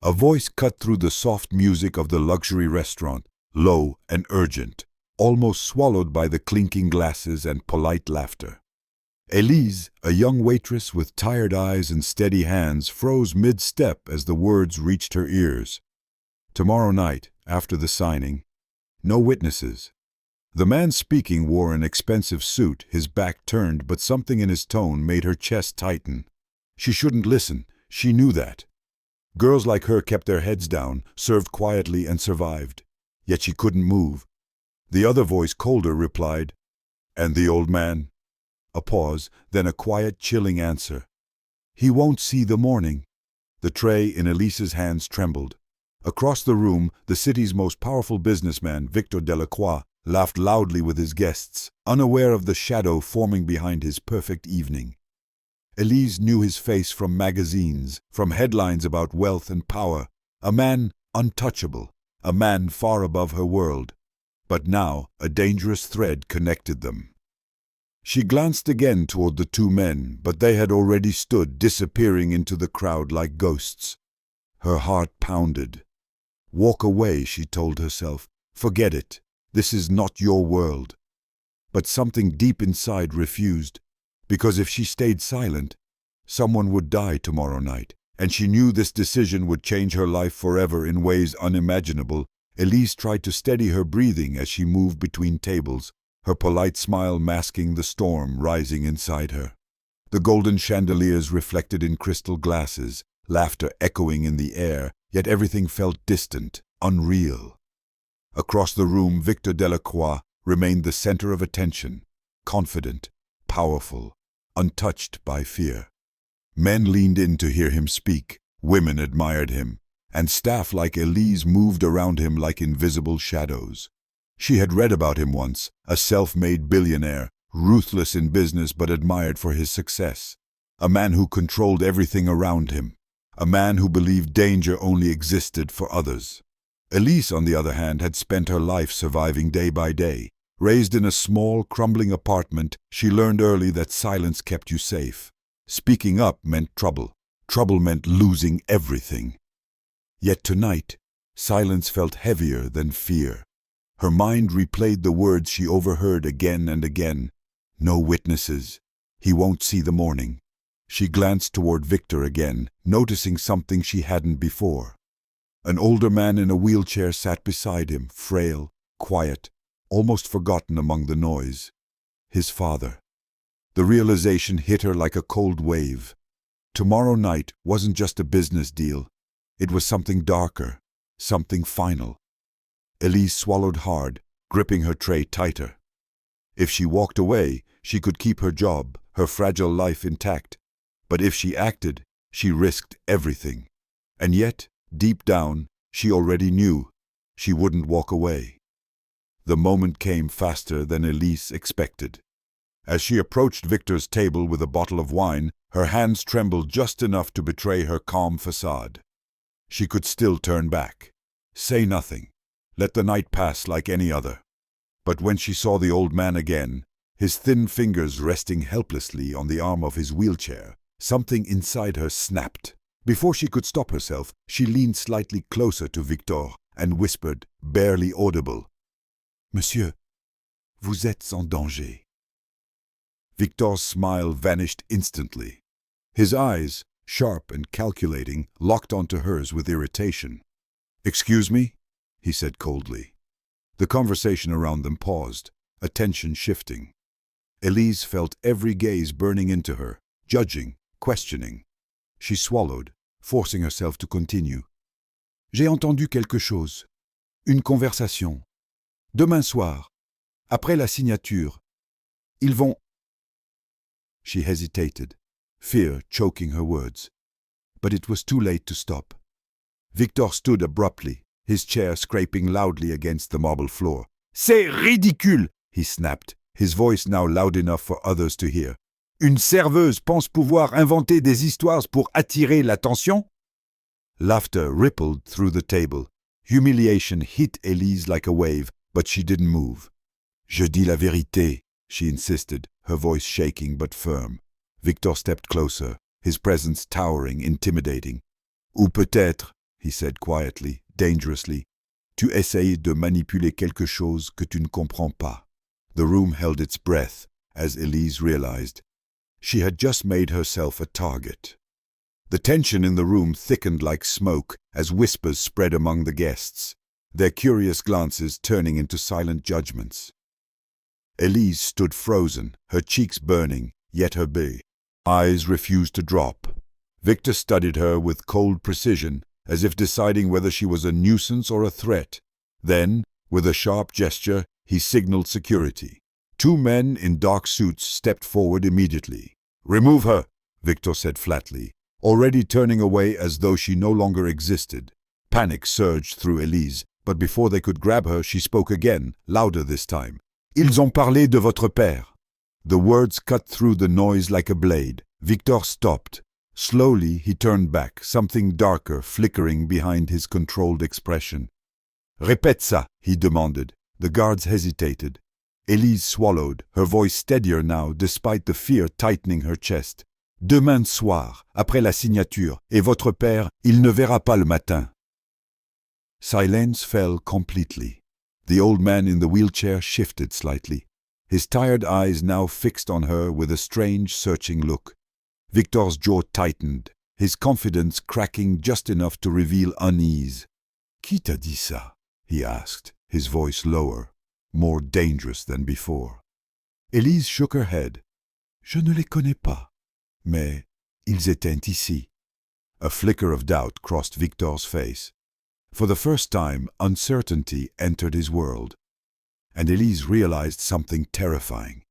A voice cut through the soft music of the luxury restaurant, low and urgent, almost swallowed by the clinking glasses and polite laughter. Elise, a young waitress with tired eyes and steady hands, froze mid-step as the words reached her ears. Tomorrow night, after the signing, no witnesses. The man speaking wore an expensive suit, his back turned, but something in his tone made her chest tighten. She shouldn't listen, she knew that. Girls like her kept their heads down, served quietly and survived. Yet she couldn't move. The other voice, colder, replied, "And the old man?" A pause, then a quiet, chilling answer. "He won't see the morning." The tray in Elise's hands trembled. Across the room, the city's most powerful businessman, Victor Delacroix, laughed loudly with his guests, unaware of the shadow forming behind his perfect evening. Elise knew his face from magazines, from headlines about wealth and power, a man untouchable, a man far above her world. But now a dangerous thread connected them. She glanced again toward the two men, but they had already stood, disappearing into the crowd like ghosts. Her heart pounded. "Walk away," she told herself. "Forget it. This is not your world." But something deep inside refused, because if she stayed silent, someone would die tomorrow night, and she knew this decision would change her life forever in ways unimaginable. Elise tried to steady her breathing as she moved between tables, her polite smile masking the storm rising inside her. The golden chandeliers reflected in crystal glasses, laughter echoing in the air, yet everything felt distant, unreal. Across the room, Victor Delacroix remained the center of attention, confident, powerful, untouched by fear. Men leaned in to hear him speak, women admired him, and staff like Elise moved around him like invisible shadows. She had read about him once, a self-made billionaire, ruthless in business but admired for his success. A man who controlled everything around him. A man who believed danger only existed for others. Elise, on the other hand, had spent her life surviving day by day. Raised in a small, crumbling apartment, she learned early that silence kept you safe. Speaking up meant trouble. Trouble meant losing everything. Yet tonight, silence felt heavier than fear. Her mind replayed the words she overheard again and again. No witnesses. He won't see the morning. She glanced toward Victor again, noticing something she hadn't before. An older man in a wheelchair sat beside him, frail, quiet, almost forgotten among the noise. His father. The realization hit her like a cold wave. Tomorrow night wasn't just a business deal. It was something darker, something final. Elise swallowed hard, gripping her tray tighter. If she walked away, she could keep her job, her fragile life intact. But if she acted, she risked everything. And yet, deep down, she already knew she wouldn't walk away. The moment came faster than Elise expected. As she approached Victor's table with a bottle of wine, her hands trembled just enough to betray her calm facade. She could still turn back, say nothing, let the night pass like any other. But when she saw the old man again, his thin fingers resting helplessly on the arm of his wheelchair, something inside her snapped. Before she could stop herself, she leaned slightly closer to Victor and whispered, barely audible, "Monsieur, vous êtes en danger." Victor's smile vanished instantly. His eyes, sharp and calculating, locked onto hers with irritation. "Excuse me?" he said coldly. The conversation around them paused, attention shifting. Elise felt every gaze burning into her, judging, questioning. She swallowed, forcing herself to continue. "J'ai entendu quelque chose. Une conversation. Demain soir, après la signature. Ils vont..." She hesitated, fear choking her words. But it was too late to stop. Victor stood abruptly, his chair scraping loudly against the marble floor. "C'est ridicule!" he snapped, his voice now loud enough for others to hear. "Une serveuse pense pouvoir inventer des histoires pour attirer l'attention?" Laughter rippled through the table. Humiliation hit Elise like a wave, but she didn't move. "Je dis la vérité," she insisted, her voice shaking but firm. Victor stepped closer, his presence towering, intimidating. "Ou peut-être," he said quietly, dangerously. Tu essayes de manipuler quelque chose que tu ne comprends pas. The room held its breath, as Elise realized. She had just made herself a target. The tension in the room thickened like smoke as whispers spread among the guests, their curious glances turning into silent judgments. Elise stood frozen, her cheeks burning, yet her eyes refused to drop. Victor studied her with cold precision, as if deciding whether she was a nuisance or a threat. Then, with a sharp gesture, he signaled security. Two men in dark suits stepped forward immediately. "Remove her," Victor said flatly, already turning away as though she no longer existed. Panic surged through Elise, but before they could grab her, she spoke again, louder this time. "Ils ont parlé de votre père." The words cut through the noise like a blade. Victor stopped. Slowly, he turned back, something darker flickering behind his controlled expression. "Répète ça," he demanded. The guards hesitated. Elise swallowed, her voice steadier now despite the fear tightening her chest. "Demain soir, après la signature, et votre père, il ne verra pas le matin." Silence fell completely. The old man in the wheelchair shifted slightly, his tired eyes now fixed on her with a strange, searching look. Victor's jaw tightened, his confidence cracking just enough to reveal unease. "Qui t'a dit ça?" he asked, his voice lower, more dangerous than before. Elise shook her head. "Je ne les connais pas, mais ils étaient ici." A flicker of doubt crossed Victor's face. For the first time, uncertainty entered his world. And Elise realized something terrifying.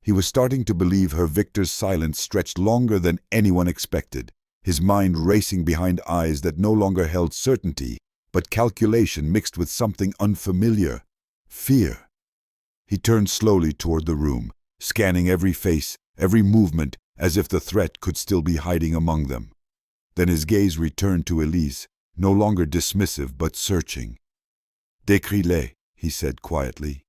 He was starting to believe her Victor's silence stretched longer than anyone expected, his mind racing behind eyes that no longer held certainty, but calculation mixed with something unfamiliar, fear. He turned slowly toward the room, scanning every face, every movement, as if the threat could still be hiding among them. Then his gaze returned to Elise, no longer dismissive but searching. "Décris-les," he said quietly.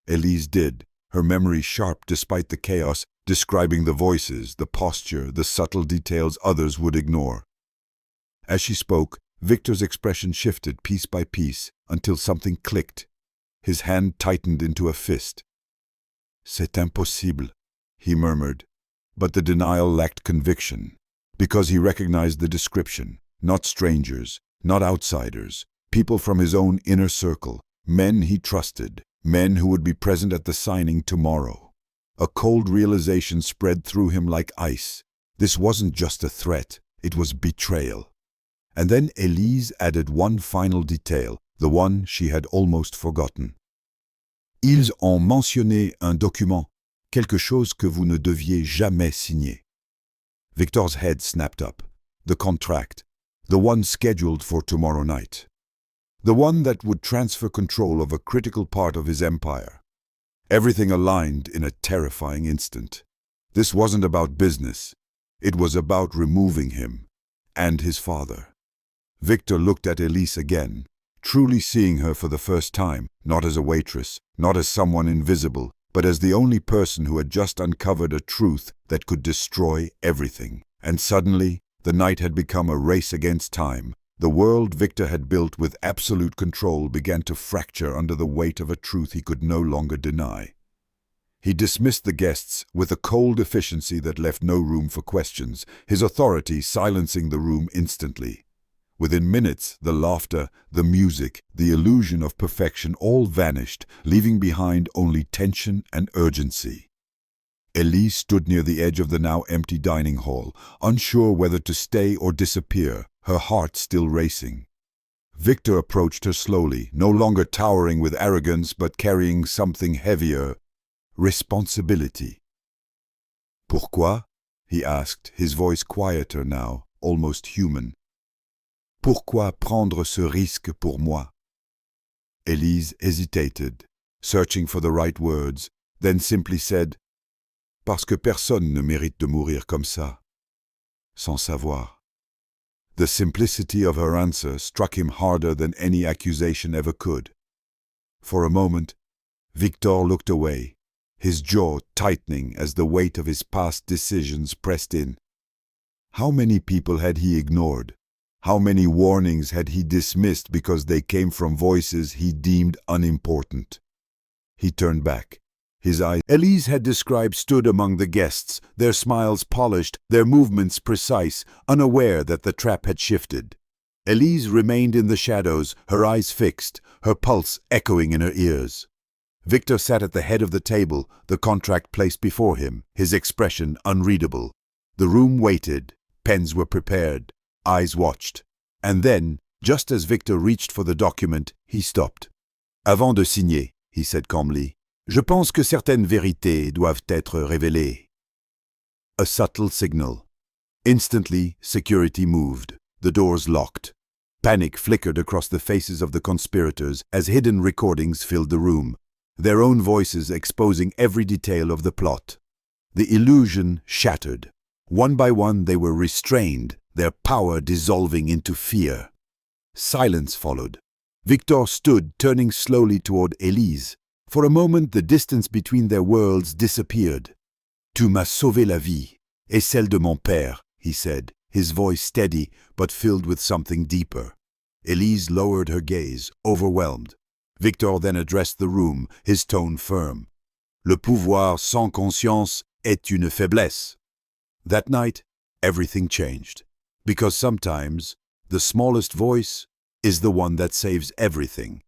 Elise did, her memory sharp despite the chaos, describing the voices, the posture, the subtle details others would ignore. As she spoke, Victor's expression shifted piece by piece until something clicked. His hand tightened into a fist. "C'est impossible," he murmured, but the denial lacked conviction, because he recognized the description. Not strangers, not outsiders, people from his own inner circle, men he trusted, men who would be present at the signing tomorrow. A cold realization spread through him like ice. This wasn't just a threat, it was betrayal. And then Elise added one final detail, the one she had almost forgotten. "Ils ont mentionné un document, quelque chose que vous ne deviez jamais signer." Victor's head snapped up. The contract. The one scheduled for tomorrow night. The one that would transfer control of a critical part of his empire. Everything aligned in a terrifying instant. This wasn't about business. It was about removing him and his father. Victor looked at Elise again, truly seeing her for the first time, not as a waitress, not as someone invisible, but as the only person who had just uncovered a truth that could destroy everything. And suddenly, the night had become a race against time. The world Victor had built with absolute control began to fracture under the weight of a truth he could no longer deny. He dismissed the guests with a cold efficiency that left no room for questions, his authority silencing the room instantly. Within minutes, the laughter, the music, the illusion of perfection all vanished, leaving behind only tension and urgency. Elise stood near the edge of the now empty dining hall, unsure whether to stay or disappear, her heart still racing. Victor approached her slowly, no longer towering with arrogance but carrying something heavier, responsibility. "Pourquoi?" he asked, his voice quieter now, almost human. "Pourquoi prendre ce risque pour moi?" Elise hesitated, searching for the right words, then simply said, "Parce que personne ne mérite de mourir comme ça, sans savoir." The simplicity of her answer struck him harder than any accusation ever could. For a moment, Victor looked away, his jaw tightening as the weight of his past decisions pressed in. How many people had he ignored? How many warnings had he dismissed because they came from voices he deemed unimportant? He turned back. His eyes, Elise had described, stood among the guests, their smiles polished, their movements precise, unaware that the trap had shifted. Elise remained in the shadows, her eyes fixed, her pulse echoing in her ears. Victor sat at the head of the table, the contract placed before him, his expression unreadable. The room waited, pens were prepared, eyes watched. And then, just as Victor reached for the document, he stopped. Avant de signer, he said calmly, je pense que certaines vérités doivent être révélées. A subtle signal. Instantly, security moved. The doors locked. Panic flickered across the faces of the conspirators as hidden recordings filled the room, their own voices exposing every detail of the plot. The illusion shattered. One by one they were restrained, their power dissolving into fear. Silence followed. Victor stood, turning slowly toward Elise. For a moment the distance between their worlds disappeared. Tu m'as sauvé la vie, et celle de mon père, he said, his voice steady but filled with something deeper. Elise lowered her gaze, overwhelmed. Victor then addressed the room, his tone firm. Le pouvoir sans conscience est une faiblesse. That night, everything changed. Because sometimes, the smallest voice is the one that saves everything.